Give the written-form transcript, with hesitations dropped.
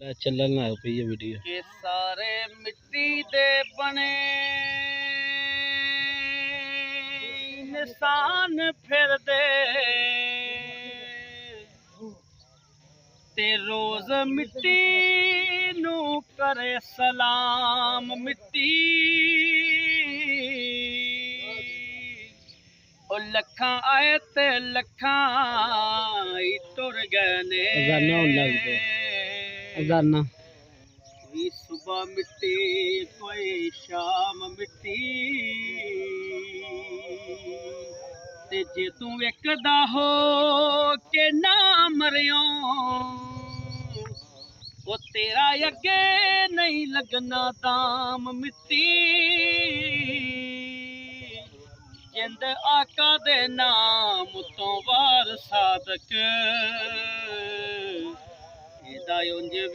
ਚੱਲਣ ਲੱਗ ਪਈ ਹੈ ਵੀਡੀਓ ਕਿ ਸਾਰੇ ਮਿੱਟੀ ਦੇ ਬਣੇ ਇਨਸਾਨ ਫਿਰਦੇ ਤੇ ਰੋਜ਼ ਮਿੱਟੀ ਨੂੰ ਕਰੇ ਸਲਾਮ ਮਿੱਟੀ ਉਹ ਲੱਖਾਂ ਆਏ ਤੇ ਲੱਖਾਂ ਹੀ ਟੁਰ ਗਏ ਨੇ ਅਜ਼ਾਨਾਂ ਹੋਣ ਲੱਗ ਪਏ ਅਜ਼ਾਨਾਂ कोई सुबह मिट्टी कोई शाम मिट्टी ते जे तू वेखदा हो के ना मरियो वो तेरा अगे नहीं लगना दाम मिट्टी जिंद आका दे नाम तो वार सादक एदा उंज भी